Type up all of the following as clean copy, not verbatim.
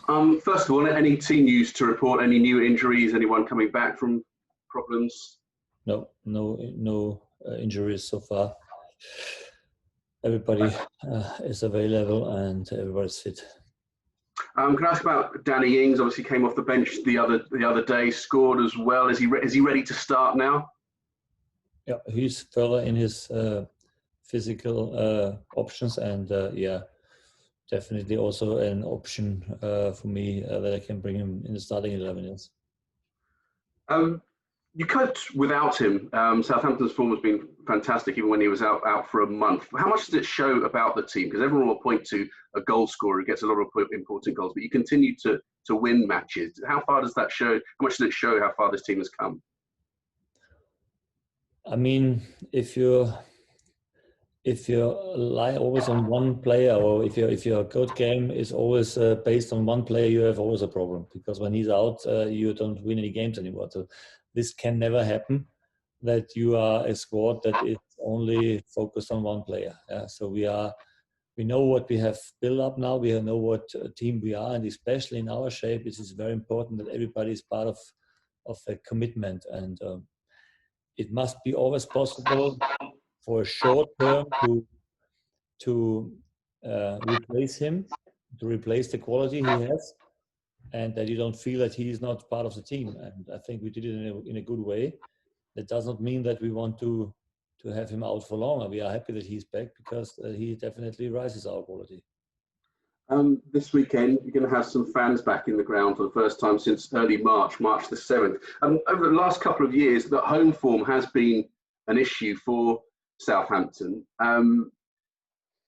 First of all, any team news to report? Any new injuries? Anyone coming back from problems? No injuries so far. Everybody is available and everybody's fit. Can I ask about Danny Ings? Obviously, came off the bench the other day, scored as well. Is he ready to start now? Yeah, he's further in his physical options, and definitely also an option for me that I can bring him in the starting 11. Yes. You coped without him. Southampton's form has been fantastic, even when he was out for a month. How much does it show about the team? Because everyone will point to a goal scorer who gets a lot of important goals, but you continue to win matches. How far does that show? How much does it show how far this team has come? I mean, if you rely always on one player, or if your good game is always based on one player, you have always a problem, because when he's out, you don't win any games anymore. So this can never happen, that you are a squad that is only focused on one player. Yeah? So we know what we have built up now. We know what team we are, and especially in our shape, it is very important that everybody is part of a commitment, and it must be always possible for a short term to replace him, to replace the quality he has, and that you don't feel that he is not part of the team. And I think we did it in a good way. That does not mean that we want to have him out for long. We are happy that he's back, because he definitely rises our quality. This weekend, you're going to have some fans back in the ground for the first time since early March the 7th. Over the last couple of years, the home form has been an issue for Southampton.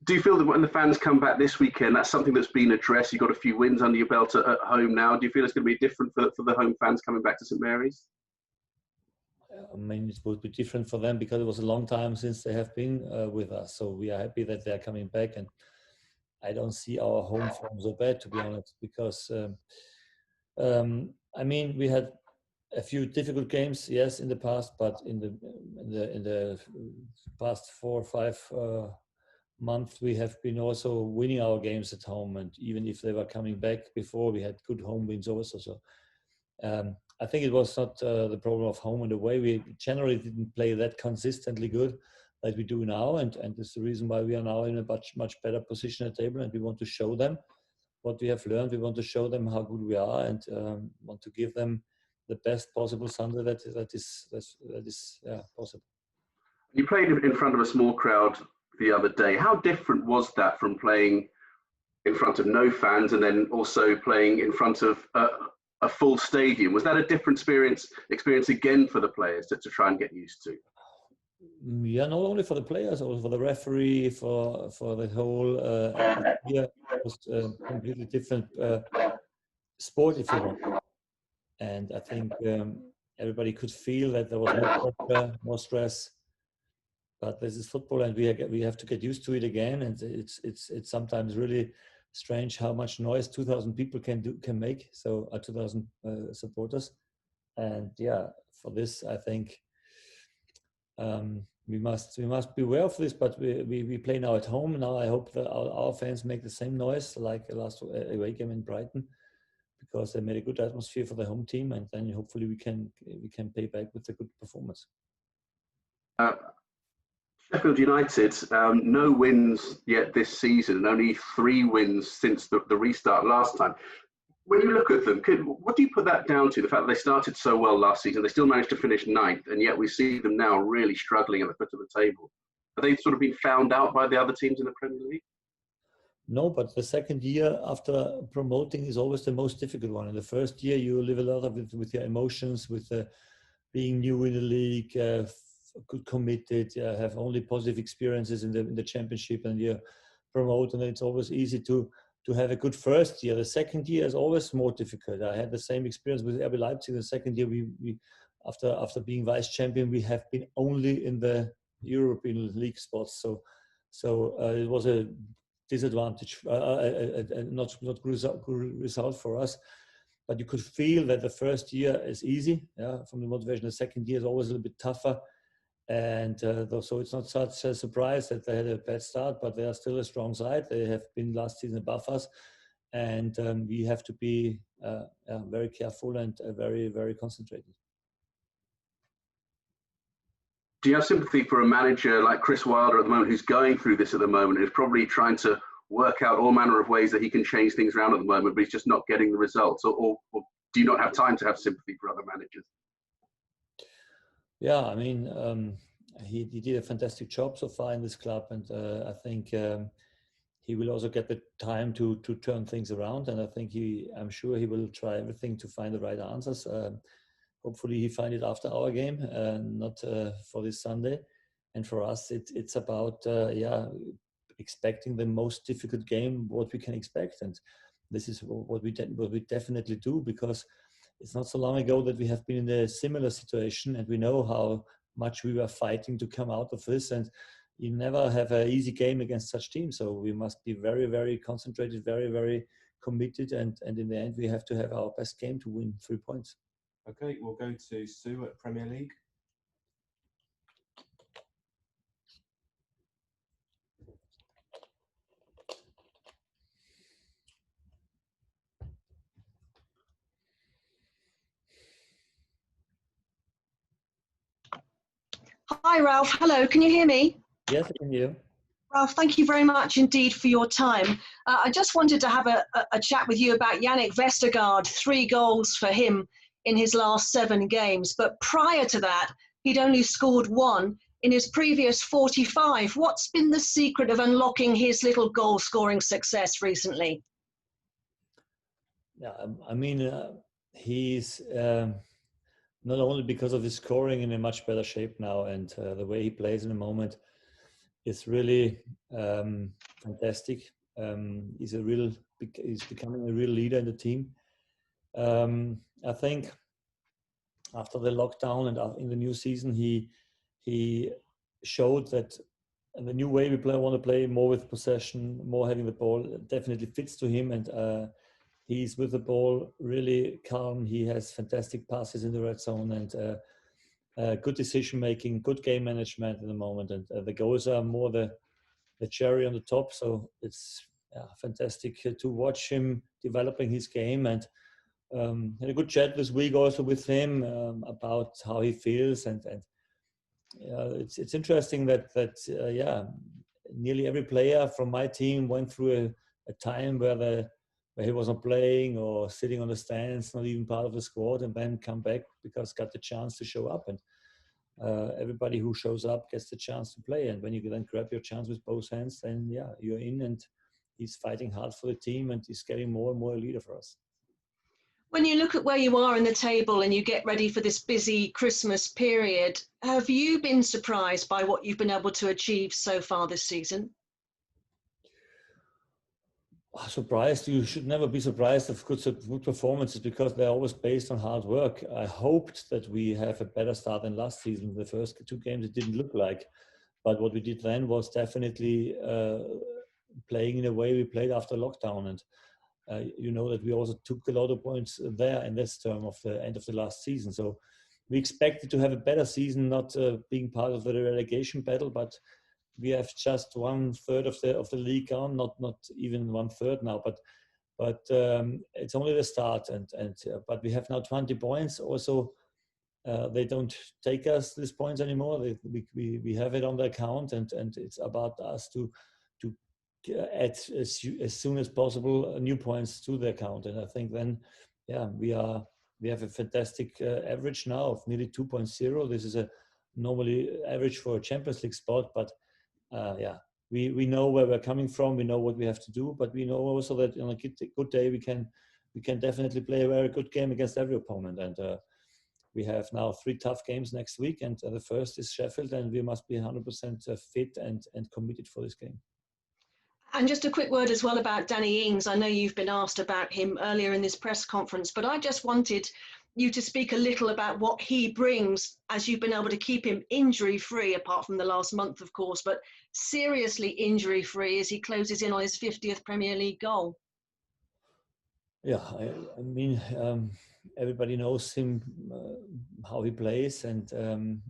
Do you feel that when the fans come back this weekend, that's something that's been addressed? You've got a few wins under your belt at home now. Do you feel it's going to be different for the home fans coming back to St Mary's? I mean, it would be different for them because it was a long time since they have been with us. So we are happy that they are coming back, and I don't see our home form so bad, to be honest, because I mean, we had a few difficult games, yes, in the past, but in the past 4 or 5 months, we have been also winning our games at home, and even if they were coming back before, we had good home wins also. So I think it was not the problem of home and away. We generally didn't play that consistently good like we do now, and it's the reason why we are now in a much better position at the table, and we want to show them what we have learned. We want to show them how good we are, and want to give them the best possible Sunday that is possible. You played in front of a small crowd the other day. How different was that from playing in front of no fans and then also playing in front of a full stadium? Was that a different experience again for the players to try and get used to? Yeah, not only for the players, also for the referee, for the whole atmosphere. It was a completely different sport, if you want. And I think everybody could feel that there was more pressure, more stress. But this is football, and we have to get used to it again. And it's sometimes really strange how much noise 2,000 people can make. So 2,000 supporters, and yeah, for this I think we must be aware of this. But we play now at home. Now I hope that our fans make the same noise like the last away game in Brighton, because they made a good atmosphere for the home team, and then hopefully we can pay back with a good performance. Sheffield United, no wins yet this season, and only 3 wins since the restart last time. When you look at them, what do you put that down to? The fact that they started so well last season, they still managed to finish 9th, and yet we see them now really struggling at the foot of the table. Have they sort of been found out by the other teams in the Premier League? No, but the second year after promoting is always the most difficult one. In the first year, you live a lot of it with your emotions, with being new in the league, good committed, have only positive experiences in the championship, and you promote, and it's always easy to have a good first year. The second year is always more difficult. I had the same experience with RB Leipzig. The second year, we after being vice champion, we have been only in the European League spots. So it was a disadvantage, not good result for us. But you could feel that the first year is easy, from the motivation. The second year is always a little bit tougher. And so it's not such a surprise that they had a bad start, but they are still a strong side. They have been last season above us. and we have to be very careful and very, very concentrated. Do you have sympathy for a manager like Chris Wilder at the moment, who's going through this at the moment, who's probably trying to work out all manner of ways that he can change things around at the moment, but he's just not getting the results? Or do you not have time to have sympathy for other managers? Yeah, I mean, he did a fantastic job so far in this club, and I think he will also get the time to turn things around. And I think I'm sure he will try everything to find the right answers. Hopefully he find it after our game, not for this Sunday. And for us, it's about expecting the most difficult game what we can expect, and this is what we definitely do, because it's not so long ago that we have been in a similar situation, and we know how much we were fighting to come out of this. And you never have an easy game against such teams, so we must be very, very concentrated, very, very committed, and in the end we have to have our best game to win 3 points. Okay, we'll go to Sue at Premier League. Hi, Ralph. Hello, can you hear me? Yes, I can hear you. Ralph, thank you very much indeed for your time. I just wanted to have a chat with you about Yannick Vestergaard. 3 goals for him in his last 7 games. But prior to that, he'd only scored 1 in his previous 45. What's been the secret of unlocking his little goal-scoring success recently? Yeah, I mean, he's not only because of his scoring in a much better shape now, and the way he plays in the moment is really fantastic. He's becoming a real leader in the team. I think after the lockdown and in the new season, he showed that the new way we want to play more with possession, more having the ball, definitely fits to him, and he's with the ball really calm. He has fantastic passes in the red zone, and good decision making, good game management in the moment, and the goals are more the cherry on the top. So it's fantastic to watch him developing his game, and had a good chat this week also with him about how he feels, and it's interesting that nearly every player from my team went through a time where he wasn't playing or sitting on the stands, not even part of the squad, and then come back because got the chance to show up. And everybody who shows up gets the chance to play. And when you then grab your chance with both hands, then you're in, and he's fighting hard for the team, and he's getting more and more a leader for us. When you look at where you are in the table and you get ready for this busy Christmas period, have you been surprised by what you've been able to achieve so far this season? Surprised? You should never be surprised of good performances, because they're always based on hard work. I hoped that we have a better start than last season. The first 2 games it didn't look like, but what we did then was definitely playing in a way we played after lockdown, and you know that we also took a lot of points there in this term of the end of the last season. So we expected to have a better season, not being part of the relegation battle, but we have just 1/3 of the league on, not even 1/3 now, but it's only the start, but we have now 20 points. Also, they don't take us these points anymore. We have it on the account, and it's about us to add as soon as possible new points to the account. And I think then, we have a fantastic average now of nearly 2.0. This is a normally average for a Champions League spot, but we know where we're coming from. We know what we have to do, but we know also that on a good day we can definitely play a very good game against every opponent. And we have now 3 tough games next week, and the first is Sheffield, and we must be 100% fit and committed for this game. And just a quick word as well about Danny Ings. I know you've been asked about him earlier in this press conference, but I just wanted you to speak a little about what he brings, as you've been able to keep him injury-free, apart from the last month, of course, but seriously injury-free as he closes in on his 50th Premier League goal. Yeah, I mean, everybody knows him, how he plays, and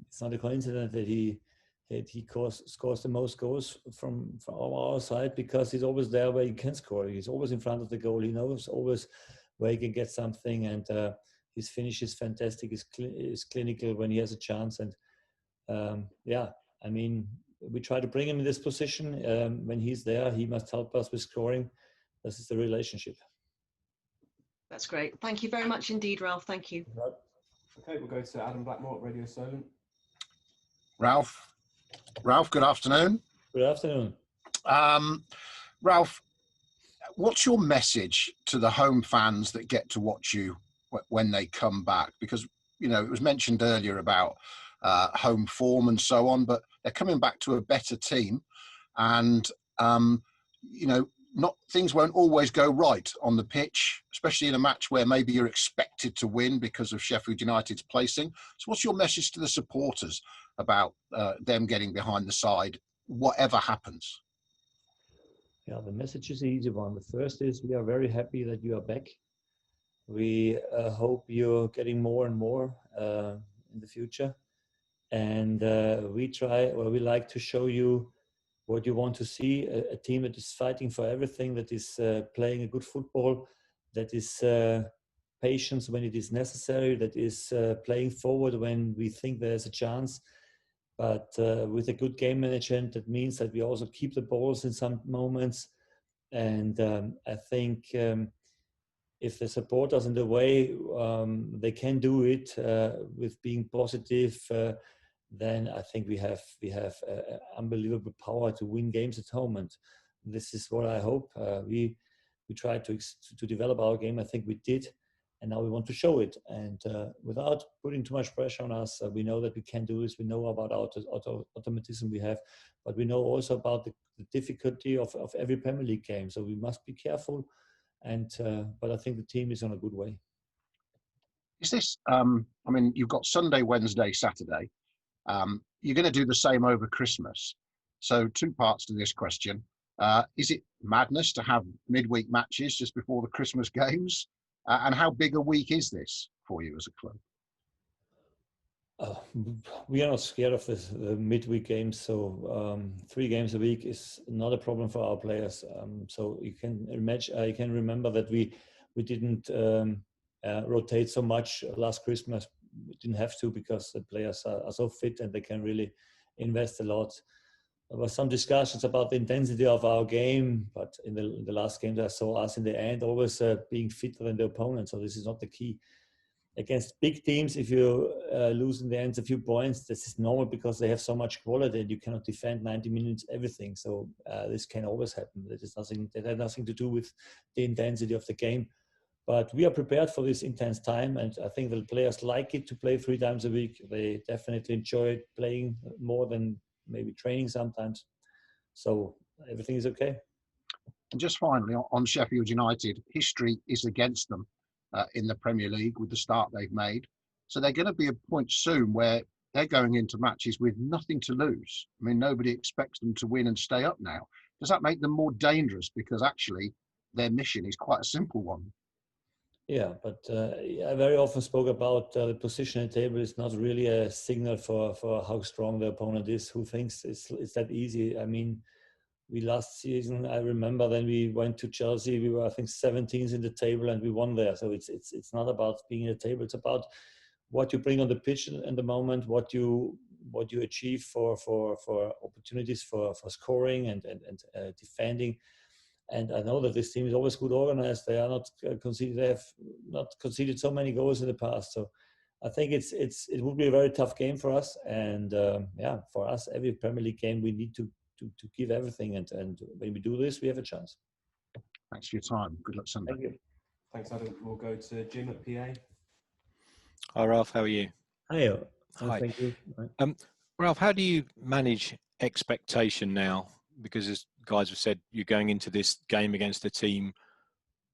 it's not a coincidence that he he scores the most goals from our side because he's always there where he can score. He's always in front of the goal. He knows always where he can get something, and his finish is fantastic. He's clinical when he has a chance, and I mean, we try to bring him in this position. When he's there, he must help us with scoring. This is the relationship. That's great. Thank you very much indeed, Ralph. Thank you. Okay, we'll go to Adam Blackmore at Radio Solent. Ralph, good afternoon. Good afternoon. Ralph, what's your message to the home fans that get to watch you when they come back? Because, you know, it was mentioned earlier about home form and so on, but they're coming back to a better team, and you know, things won't always go right on the pitch, especially in a match where maybe you're expected to win because of Sheffield United's placing. So what's your message to the supporters about them getting behind the side, whatever happens? Yeah, the message is an easy one. The first is we are very happy that you are back. We hope you're getting more and more in the future. And we like to show you what you want to see, a team that is fighting for everything, that is playing a good football, that is patient when it is necessary, that is playing forward when we think there's a chance. But with a good game management, that means that we also keep the balls in some moments. And I think if the supporters in the way they can do it with being positive, then I think we have unbelievable power to win games at home, and this is what I hope. We tried to develop our game. I think we did, and now we want to show it. And without putting too much pressure on us, we know that we can do this. We know about our automatism we have, but we know also about the difficulty of every Premier League game. So we must be careful. And but I think the team is on a good way. Is this? I mean, you've got Sunday, Wednesday, Saturday. You're going to do the same over Christmas. So 2 parts to this question. Is it madness to have midweek matches just before the Christmas games? And how big a week is this for you as a club? We are not scared of the midweek games. So 3 games a week is not a problem for our players. So you can imagine, you can remember that we didn't rotate so much last Christmas. We didn't have to because the players are so fit and they can really invest a lot. There were some discussions about the intensity of our game, but in the last game I saw us in the end always being fitter than the opponent. So this is not the key. Against big teams, if you lose in the end a few points, this is normal because they have so much quality and you cannot defend 90 minutes everything. So this can always happen. That had nothing to do with the intensity of the game. But we are prepared for this intense time, and I think the players like it to play 3 times a week. They definitely enjoy playing more than maybe training sometimes. So everything is okay. And just finally, on Sheffield United, history is against them in the Premier League with the start they've made. So they're going to be a point soon where they're going into matches with nothing to lose. I mean, nobody expects them to win and stay up now. Does that make them more dangerous? Because actually their mission is quite a simple one. Yeah, but I very often spoke about the position at the table is not really a signal for how strong the opponent is. Who thinks it's that easy? I mean, we last season, I remember then we went to Chelsea. We were, I think, 17th in the table and we won there. So it's not about being in the table. It's about what you bring on the pitch in the moment, what you achieve for opportunities for scoring and defending. And I know that this team is always good organized. They are not conceded. They have not conceded so many goals in the past. So I think it would be a very tough game for us. And for us, every Premier League game we need to give everything. And when we do this, we have a chance. Thanks for your time. Good luck Sunday. Thank you. Thanks, Adam. We'll go to Jim at PA. Hi, Ralph. How are you? Hi. Hi. Thank you. Ralph, how do you manage expectation now? Because as guys have said, you're going into this game against a team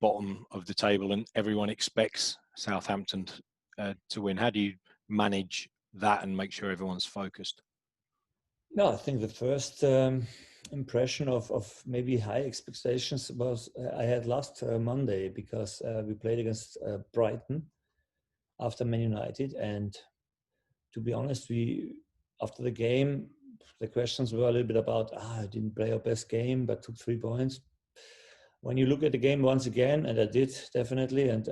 bottom of the table and everyone expects Southampton to win. How do you manage that and make sure everyone's focused? No, I think the first impression of maybe high expectations was I had last Monday because we played against Brighton after Man United. And to be honest, after the game, the questions were a little bit about, I didn't play our best game, but took 3 points. When you look at the game once again, and I did definitely, and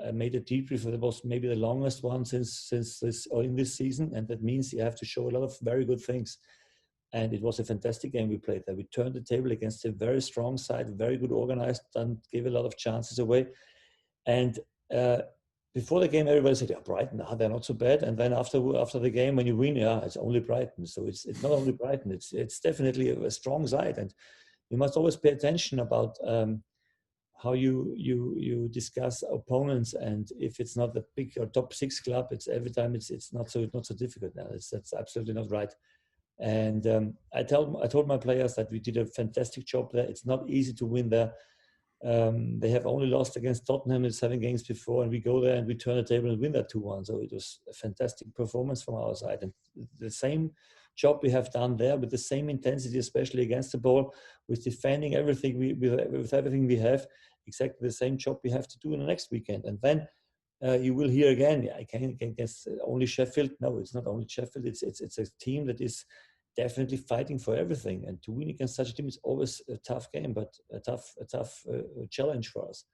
I made a debrief that was maybe the longest one since this or in this season, and that means you have to show a lot of very good things. And it was a fantastic game we played there. We turned the table against a very strong side, very good organized, and gave a lot of chances away. And before the game, everybody said, "Yeah, Brighton, they're not so bad." And then after the game, when you win, it's only Brighton. So it's not only Brighton. It's definitely a strong side, and you must always pay attention about how you discuss opponents. And if it's not the big or top 6 club, it's every time it's not so difficult now. That's absolutely not right. And I told my players that we did a fantastic job there. It's not easy to win there. They have only lost against Tottenham in 7 games before, and we go there and we turn the table and win that 2-1. So it was a fantastic performance from our side. And the same job we have done there with the same intensity, especially against the ball, with defending everything with everything we have, exactly the same job we have to do in the next weekend. And then you will hear again, I can't against only Sheffield. No, it's not only Sheffield. It's a team that is definitely fighting for everything. And to win against such a team is always a tough game, but a tough challenge for us.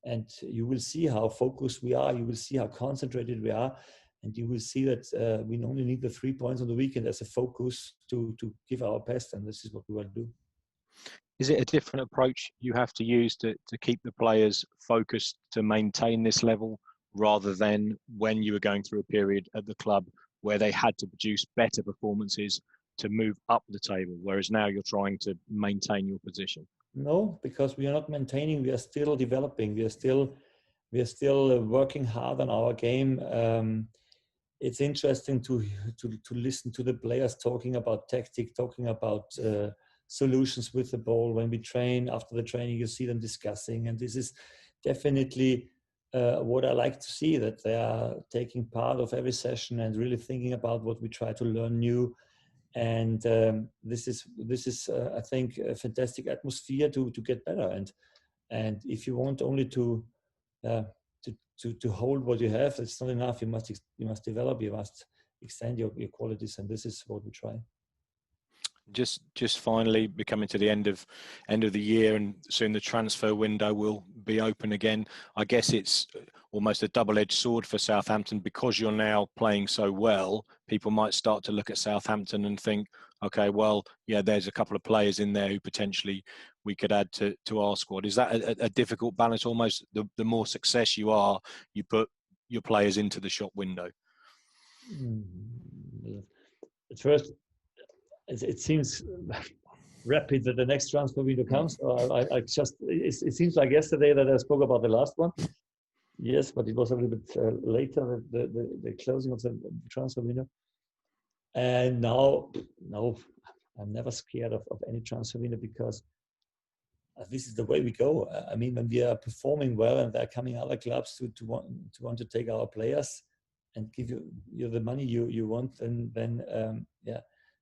And you will see how focused we are. You will see how concentrated we are. And you will see that we only need the 3 points on the weekend as a focus to give our best. And this is what we want to do. Is it a different approach you have to use to keep the players focused to maintain this level, rather than when you were going through a period at the club where they had to produce better performances to move up the table, whereas now you're trying to maintain your position? No, because we are not maintaining. We are still developing. We are still working hard on our game. It's interesting to listen to the players talking about tactic, talking about solutions with the ball. When we train, after the training, you see them discussing, and this is definitely what I like to see, that they are taking part of every session and really thinking about what we try to learn new. And this is I think a fantastic atmosphere to get better. And if you want only to hold what you have, it's not enough. You must develop. You must extend your qualities, and this is what we try. Just finally, we're coming to the end of the year, and soon the transfer window will be open again. I guess it's almost a double-edged sword for Southampton, because you're now playing so well. People might start to look at Southampton and think, okay, well, yeah, there's a couple of players in there who potentially we could add to our squad. Is that a difficult balance? Almost the more success you are, you put your players into the shop window. At first, it seems rapid that the next transfer window comes. It seems like yesterday that I spoke about the last one. Yes, but it was a little bit later, the closing of the transfer window. And now, no, I'm never scared of any transfer window, because this is the way we go. I mean, when we are performing well and there are coming other clubs to want to take our players and give you the money you want, then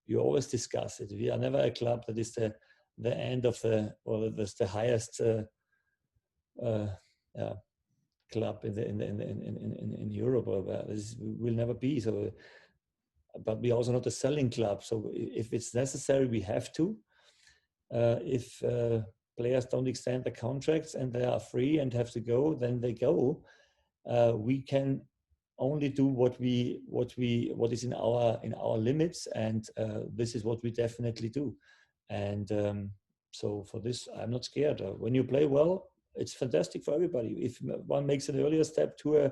you always discuss it. We are never a club that is the end of the highest club in Europe, or this will never be. So, but we are also not a selling club. So if it's necessary, we have to. If players don't extend the contracts and they are free and have to go, then they go. We can only do what is in our limits, and this is what we definitely do. And so for this, I'm not scared. When you play well, it's fantastic for everybody. If one makes an earlier step to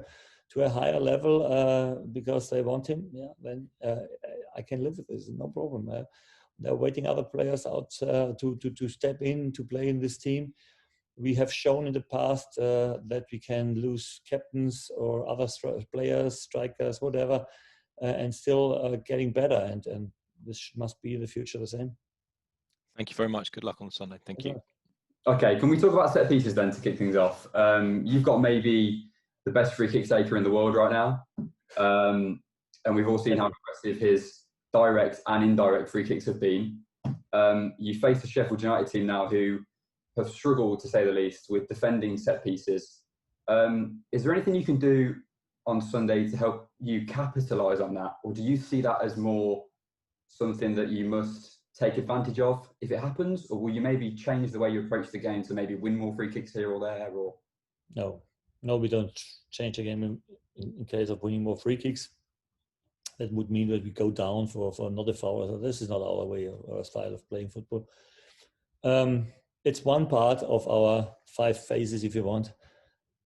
a higher level because they want him, then I can live with this, no problem. They're waiting other players out to step in to play in this team. We have shown in the past that we can lose captains or other players, strikers, whatever, and still getting better. And this must be in the future the same. Thank you very much. Good luck on Sunday. Thank you. Okay, can we talk about set pieces then to kick things off? You've got maybe the best free kick taker in the world right now. And we've all seen how impressive his direct and indirect free kicks have been. You face the Sheffield United team now who have struggled, to say the least, with defending set pieces. Is there anything you can do on Sunday to help you capitalise on that? Or do you see that as more something that you must take advantage of if it happens, or will you maybe change the way you approach the game to maybe win more free kicks here or there? Or no, we don't change the game in case of winning more free kicks. That would mean that we go down for another foul. So this is not our way or our style of playing football. It's one part of our 5 phases, if you want,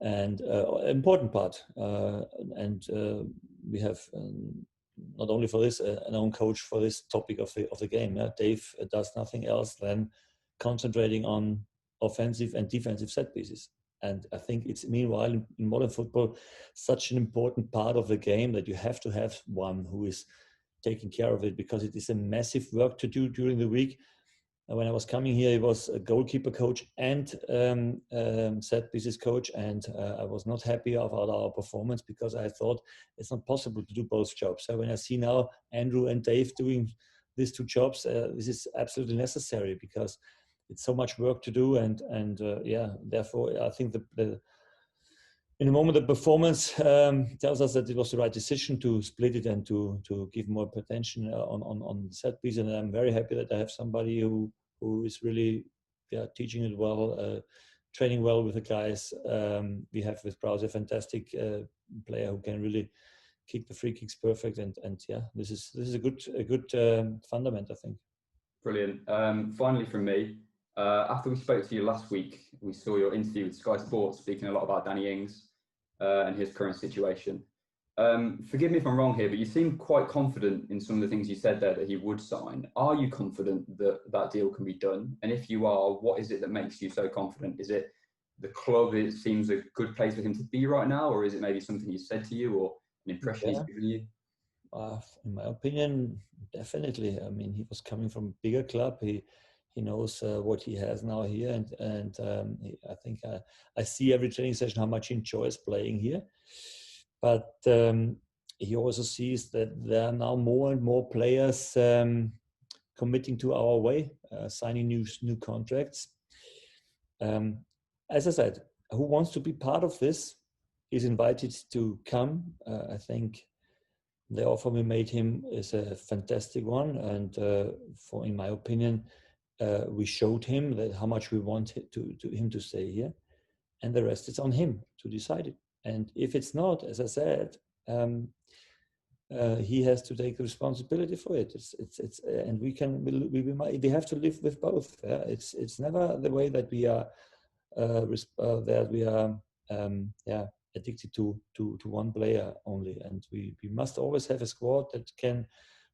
and important part. We have not only for this an own coach for this topic of the game. Dave does nothing else than concentrating on offensive and defensive set pieces. And I think it's, meanwhile, in modern football, such an important part of the game that you have to have one who is taking care of it, because it is a massive work to do during the week. When I was coming here, he was a goalkeeper coach and set pieces coach, and I was not happy about our performance because I thought it's not possible to do both jobs. So when I see now Andrew and Dave doing these 2 jobs, this is absolutely necessary because it's so much work to do, and therefore I think in the moment the performance tells us that it was the right decision to split it and to give more attention on the set piece. And I'm very happy that I have somebody who is really teaching it well, training well with the guys. We have with Browse a fantastic player who can really kick the free kicks perfect, and this is a good fundament, I think. Brilliant. Finally from me, after we spoke to you last week, we saw your interview with Sky Sports speaking a lot about Danny Ings and his current situation. Forgive me if I'm wrong here, but you seem quite confident in some of the things you said there that he would sign. Are you confident that that deal can be done? And if you are, what is it that makes you so confident? Is it the club, it seems a good place for him to be right now, or is it maybe something he said to you or an impression he's given you? In my opinion, definitely. I mean, he was coming from a bigger club. He knows what he has now here, and I think I see every training session how much he enjoys playing here. But he also sees that there are now more and more players committing to our way, signing new contracts. As I said, who wants to be part of this is invited to come. I think the offer we made him is a fantastic one, and in my opinion, we showed him that how much we want him to stay here, and the rest is on him to decide it. And if it's not, as I said, he has to take the responsibility for it. And we have to live with both. It's never the way that we are addicted to one player only, and we must always have a squad that can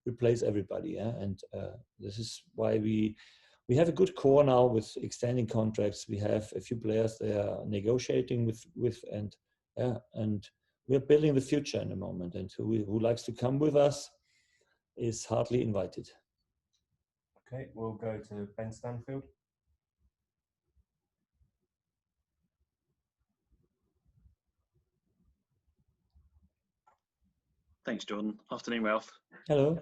replace everybody. And this is why we have a good core now with extending contracts. We have a few players they are negotiating with and we are building the future in the moment. And who likes to come with us is heartily invited. Okay, we'll go to Ben Stanfield. Thanks, Jordan. Afternoon, Ralph. Hello.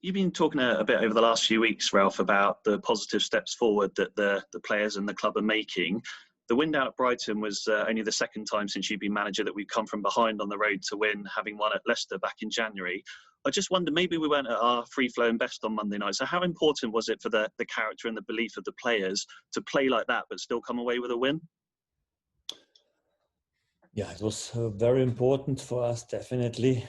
You've been talking a bit over the last few weeks, Ralph, about the positive steps forward that the players and the club are making. The win down at Brighton was only the second time since you've been manager that we've come from behind on the road to win, having won at Leicester back in January. I just wonder, maybe we weren't at our free-flowing best on Monday night. So how important was it for the character and the belief of the players to play like that but still come away with a win? Yeah, it was very important for us, definitely.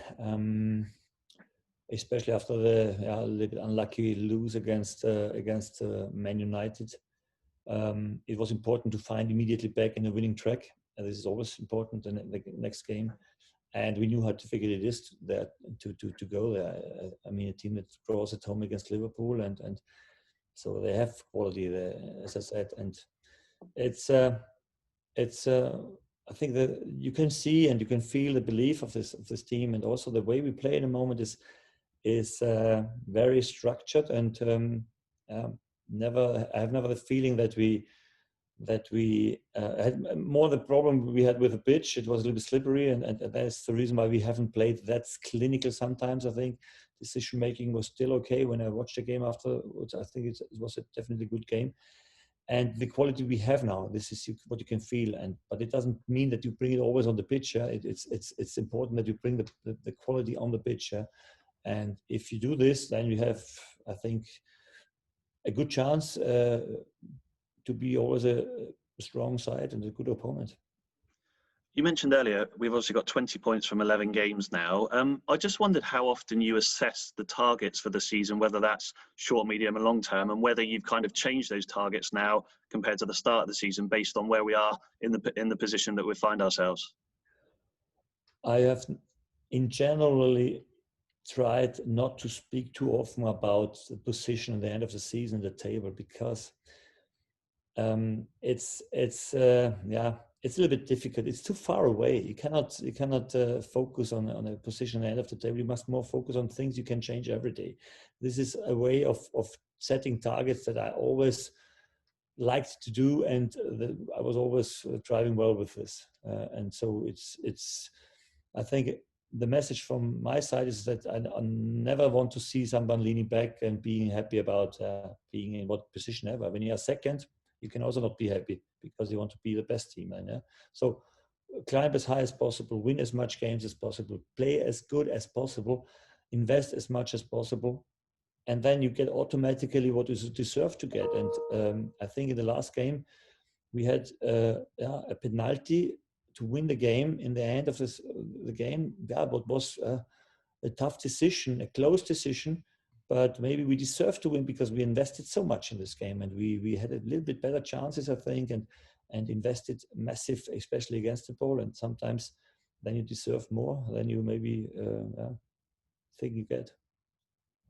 Especially after the a little bit unlucky lose against Man United. It was important to find immediately back in a winning track. And this is always important in the next game. And we knew how difficult it is to go there. I mean, a team that draws at home against Liverpool, and so they have quality there, as I said. And it's I think that you can see and you can feel the belief of this team, and also the way we play in a moment is very structured, and I have never the feeling that we had more the problem we had with the pitch. It was a little bit slippery, and that's the reason why we haven't played that clinical sometimes. I think decision making was still okay when I watched the game afterwards. I think it was a definitely good game. And the quality we have now, this is what you can feel. But it doesn't mean that you bring it always on the pitch. It's important that you bring the quality on the pitch. And if you do this, then you have, I think, a good chance to be always a strong side and a good opponent. You mentioned earlier, we've obviously got 20 points from 11 games now. I just wondered how often you assess the targets for the season, whether that's short, medium and long term, and whether you've kind of changed those targets now compared to the start of the season based on where we are in the position that we find ourselves. I have in generally tried not to speak too often about the position at the end of the season, the table, because it's a little bit difficult. It's too far away. You cannot focus on a position at the end of the table. You must more focus on things you can change every day. This is a way of setting targets that I always liked to do, and I was always driving well with this. And so it's. I think the message from my side is that I never want to see someone leaning back and being happy about being in what position ever. When you are second, you can also not be happy because you want to be the best team. Yeah? So climb as high as possible, win as much games as possible, play as good as possible, invest as much as possible, and then you get automatically what you deserve to get. And I think in the last game, we had a penalty to win the game in the end of the game. Yeah, what was a tough decision, a close decision, but maybe we deserve to win because we invested so much in this game, and we had a little bit better chances, I think, and invested massive, especially against the ball. And sometimes then you deserve more than you maybe think you get.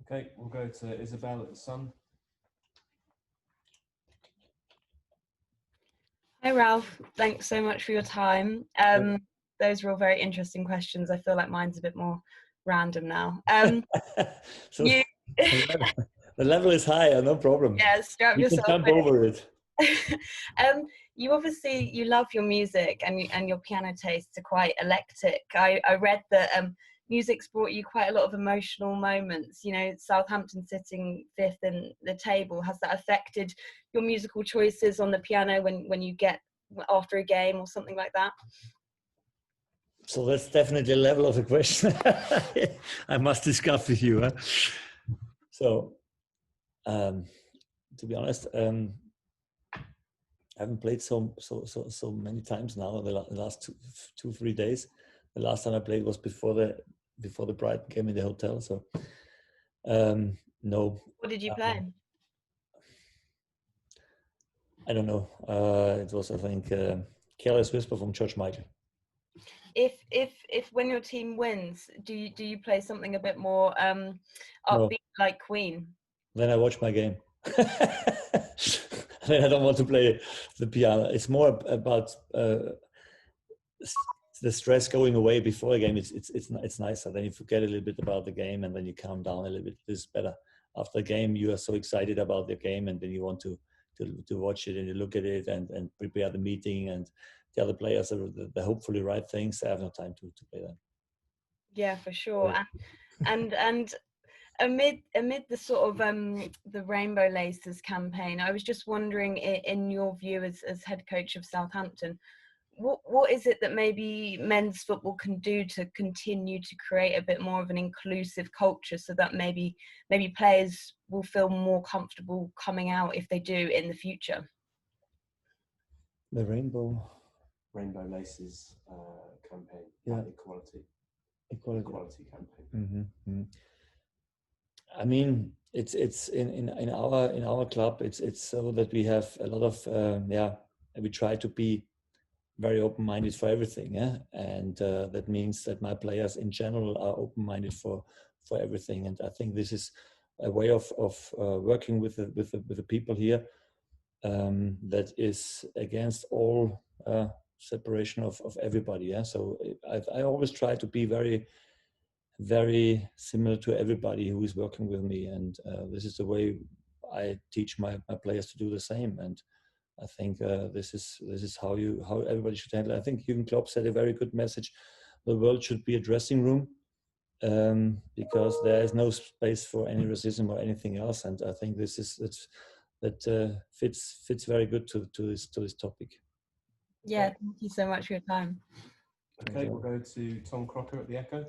Okay, we'll go to Isabel at the Sun. Hi Ralph, thanks so much for your time. Those were all very interesting questions. I feel like mine's a bit more random now. So the level is higher, no problem. Yeah, strap yourself can jump in. over it. You love your music, and your piano tastes are quite eclectic. I read that music's brought you quite a lot of emotional moments. You know, Southampton sitting 5th in the table, has that affected your musical choices on the piano when you get after a game or something like that? So that's definitely a level of the question I must discuss with you. Huh? So, to be honest, I haven't played so many times now in the last 2-3 days. The last time I played was before the Brighton game in the hotel. So, no. What did you play? I don't know. It was, I think, Careless Whisper from George Michael. If when your team wins, do you play something a bit more upbeat like Queen? Then I watch my game. Then I don't want to play the piano. It's more about the stress going away before a game. It's nicer. Then you forget a little bit about the game, and then you calm down a little bit. It's better. After the game, you are so excited about the game, and then you want to watch it and you look at it and prepare the meeting, and the other players are the hopefully right things. I have no time to play that. Yeah, for sure. And amid the sort of the Rainbow Laces campaign, I was just wondering, in your view as head coach of Southampton, what is it that maybe men's football can do to continue to create a bit more of an inclusive culture, so that maybe players will feel more comfortable coming out if they do in the future? The Rainbow Laces campaign. Yeah. Equality campaign. Mm-hmm. I mean, it's in our club. It's so that we have a lot of we try to be very open-minded for everything, yeah, and that means that my players in general are open-minded for everything, and I think this is a way of working with the people here that is against all separation of everybody, yeah. So I always try to be very, very similar to everybody who is working with me, and this is the way I teach my players to do the same. And I think this is how everybody should handle it. I think Jürgen Klopp said a very good message. The world should be a dressing room, because there is no space for any racism or anything else. And I think that fits very good to this topic. Yeah, thank you so much for your time. Okay, we'll go to Tom Crocker at the Echo.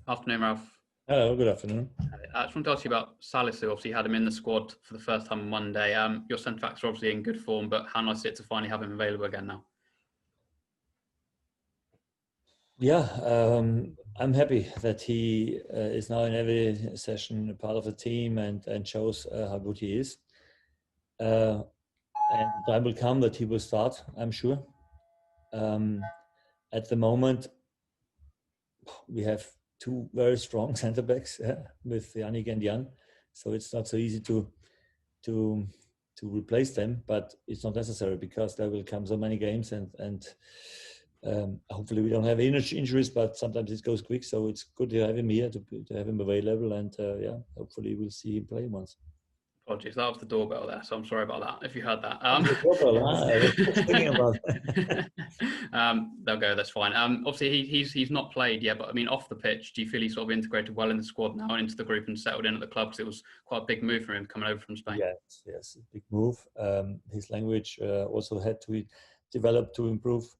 Afternoon, Ralph. Hello, good afternoon. I just want to ask you about Salisu. Obviously, you had him in the squad for the first time on Monday. Your centre backs are obviously in good form, but how nice is it to finally have him available again now? Yeah, I'm happy that he is now in every session a part of the team and shows how good he is. And time will come that he will start, I'm sure. At the moment, we have two very strong centre backs with Yannick and Jan, so it's not so easy to replace them, but it's not necessary because there will come so many games and hopefully we don't have injuries, but sometimes it goes quick, so it's good to have him here, to have him available, and yeah, hopefully we'll see him play once. Apologies, that was the doorbell there, so I'm sorry about that if you heard that. I was thinking about they'll go, that's fine. Obviously, he's not played yet, but I mean, off the pitch, do you feel he's sort of integrated well in the squad now and into the group and settled in at the club? Because it was quite a big move for him coming over from Spain. Yes, big move. His language also had to be developed to improve.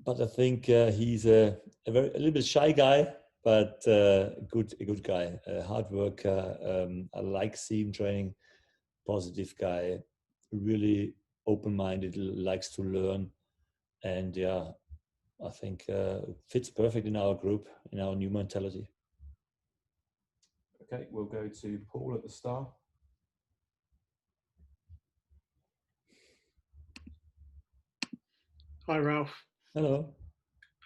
But I think he's a little bit shy guy, but a good guy, a hard worker. I like seeing training, positive guy, really open-minded, likes to learn, and yeah, I think fits perfect in our group, in our new mentality. Okay, we'll go to Paul at the Star. Hi, Ralph. Hello.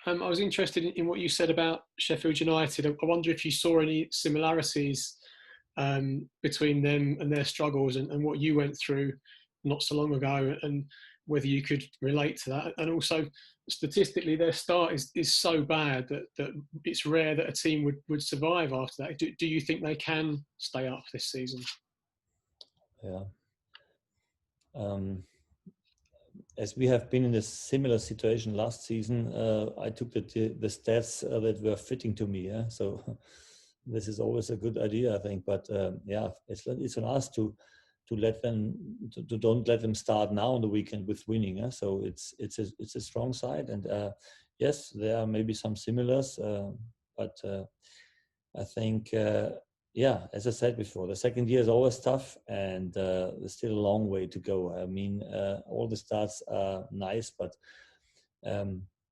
I was interested in what you said about Sheffield United. I wonder if you saw any similarities between them and their struggles and what you went through not so long ago, and whether you could relate to that. And also, statistically, their start is so bad that it's rare that a team would survive after that. Do you think they can stay up this season? Yeah. As we have been in a similar situation last season, I took the stats that were fitting to me. Yeah? So this is always a good idea, I think. But yeah, it's on us to let them don't let them start now on the weekend with winning. Yeah? So it's a strong side, and yes, there are maybe some similars, but I think. Yeah, as I said before, the second year is always tough, and there's still a long way to go. I mean, all the starts are nice, but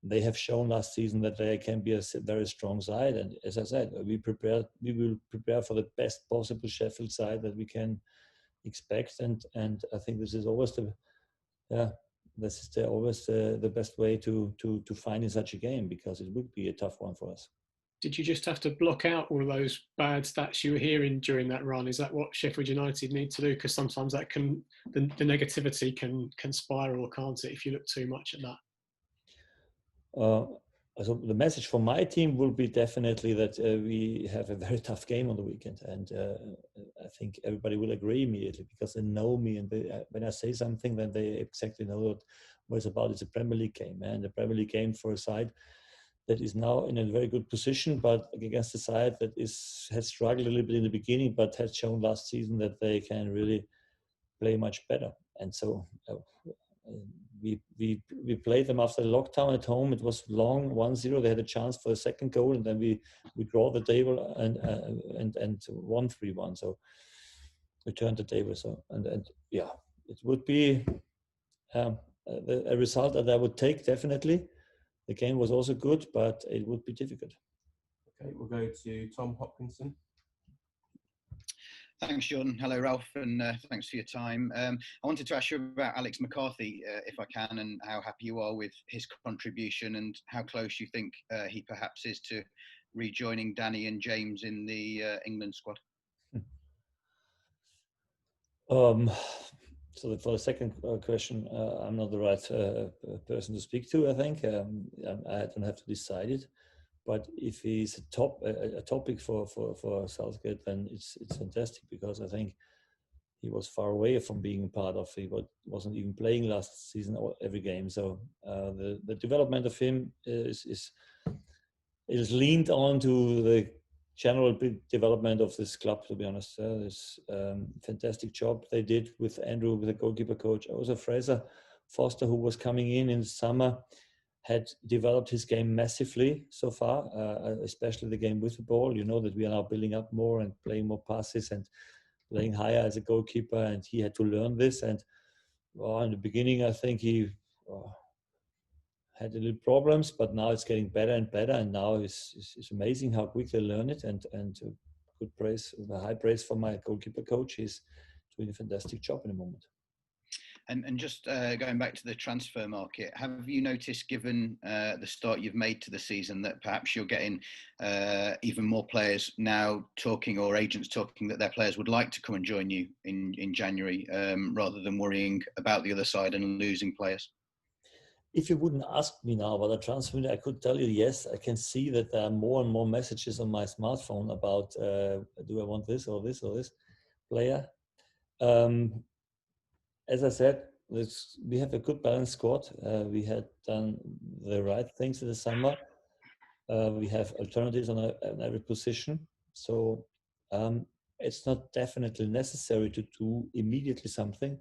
they have shown last season that they can be a very strong side. And as I said, we will prepare for the best possible Sheffield side that we can expect. And I think this is always always the best way to find in such a game, because it would be a tough one for us. Did you just have to block out all of those bad stats you were hearing during that run? Is that what Sheffield United need to do? Because sometimes that the negativity can spiral, can't it, if you look too much at that? So the message from my team will be definitely that we have a very tough game on the weekend, and I think everybody will agree immediately because they know me, and when I say something, then they exactly know what it's about. It's a Premier League game, and a Premier League game for a side that is now in a very good position, but against a side that has struggled a little bit in the beginning, but has shown last season that they can really play much better. And so we played them after the lockdown at home. It was long, 1-0. They had a chance for a second goal, and then we draw the table and won 3-1. So we turned the table. So and yeah, it would be a result that I would take definitely. The game was also good, but it would be difficult. Okay, we'll go to Tom Hopkinson. Thanks, John. Hello, Ralph, and thanks for your time. I wanted to ask you about Alex McCarthy, if I can, and how happy you are with his contribution and how close you think he perhaps is to rejoining Danny and James in the England squad. So for the second question, I'm not the right person to speak to, I think. I don't have to decide it. But if he's a topic for Southgate, then it's fantastic, because I think he was far away from being part of it. He wasn't even playing last season or every game. So the development of him is leaned on to the general development of this club, to be honest. This fantastic job they did with Andrew, with the goalkeeper coach. Also Fraser Foster, who was coming in the summer, had developed his game massively so far, especially the game with the ball. You know that we are now building up more and playing more passes and playing higher as a goalkeeper, and he had to learn this. And in the beginning, I think he had a little problems, but now it's getting better and better. And now it's amazing how quick they learn it. And good praise, high praise for my goalkeeper coach. He's doing a fantastic job in the moment. And just going back to the transfer market, have you noticed, given the start you've made to the season, that perhaps you're getting even more players now talking, or agents talking, that their players would like to come and join you in January, rather than worrying about the other side and losing players? If you wouldn't ask me now about a transfer, I could tell you, yes, I can see that there are more and more messages on my smartphone about, do I want this or this or this player? As I said, we have a good balanced squad. We had done the right things in the summer. We have alternatives on every position. So it's not definitely necessary to do immediately something.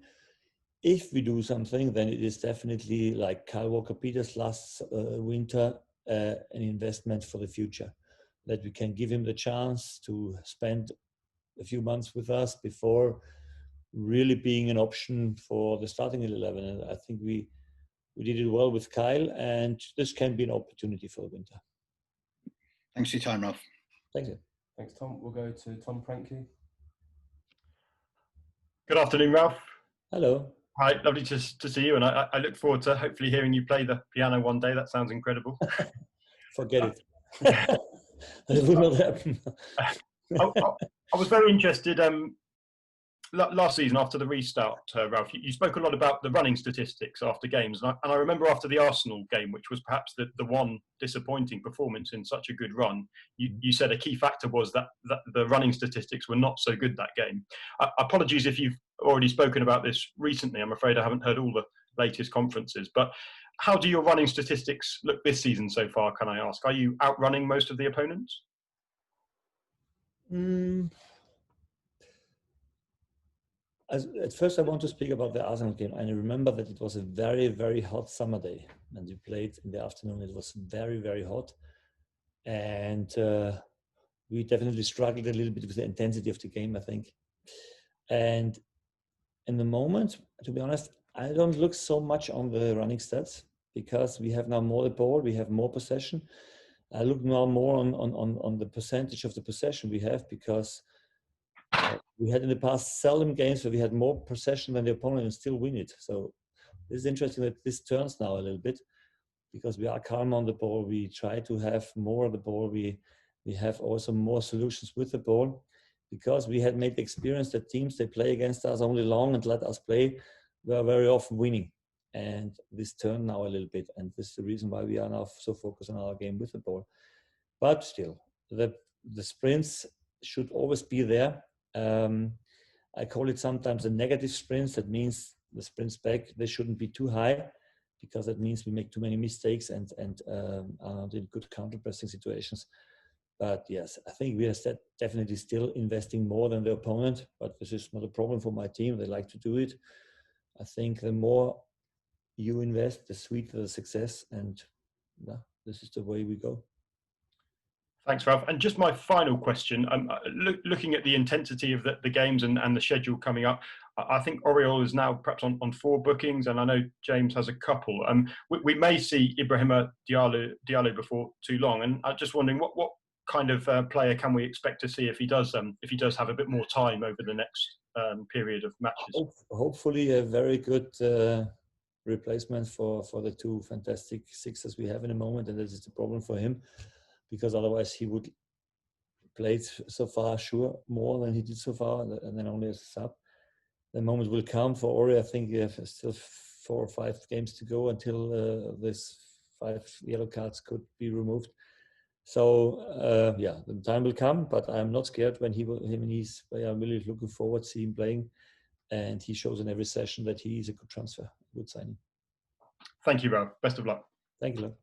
If we do something, then it is definitely like Kyle Walker-Peters last winter, an investment for the future, that we can give him the chance to spend a few months with us before really being an option for the starting 11. And I think we did it well with Kyle, and this can be an opportunity for the winter. Thanks for your time, Ralph. Thank you. Thanks, Tom. We'll go to Tom Frankie. Good afternoon, Ralph. Hello. Hi, lovely to see you, and I look forward to hopefully hearing you play the piano one day. That sounds incredible. Forget it. It will not happen. I was very interested last season after the restart, Ralph. You spoke a lot about the running statistics after games, and I remember after the Arsenal game, which was perhaps the one disappointing performance in such a good run, you said a key factor was that the running statistics were not so good that game. Apologies if you've already spoken about this recently. I'm afraid I haven't heard all the latest conferences, but how do your running statistics look this season so far, can I ask? Are you outrunning most of the opponents? At first, I want to speak about the Arsenal game. I remember that it was a very, very hot summer day, and we played in the afternoon. It was very, very hot, and we definitely struggled a little bit with the intensity of the game, I think. And in the moment, to be honest, I don't look so much on the running stats, because we have now more the ball, we have more possession. I look now more on the percentage of the possession we have, because we had in the past seldom games where we had more possession than the opponent and still win it. So it's interesting that this turns now a little bit, because we are calm on the ball. We try to have more of the ball. We have also more solutions with the ball, because we had made the experience that teams, they play against us only long and let us play, we are very often winning. And this turned now a little bit. And this is the reason why we are now so focused on our game with the ball. But still, the sprints should always be there. I call it sometimes a negative sprints. That means the sprints back, they shouldn't be too high, because that means we make too many mistakes and aren't in good counter-pressing situations. But yes, I think we are definitely still investing more than the opponent, but this is not a problem for my team. They like to do it. I think the more you invest, the sweeter the success, and this is the way we go. Thanks, Ralph. And just my final question, looking at the intensity of the games and the schedule coming up, I think Oriol is now perhaps on 4 bookings, and I know James has a couple. We may see Ibrahima Diallo before too long, and I'm just wondering what kind of player can we expect to see if he does have a bit more time over the next period of matches? Hopefully a very good replacement for the 2 fantastic sixers we have in the moment, and this is the problem for him, because otherwise he would play so far more than he did so far, and then only as a sub. The moment will come for Ori. I think we have still 4 or 5 games to go until this 5 yellow cards could be removed. So the time will come, but I'm not scared when he's. I'm really looking forward to see him playing, and he shows in every session that he is a good transfer, good signing. Thank you, Ralph. Best of luck. Thank you, Luke.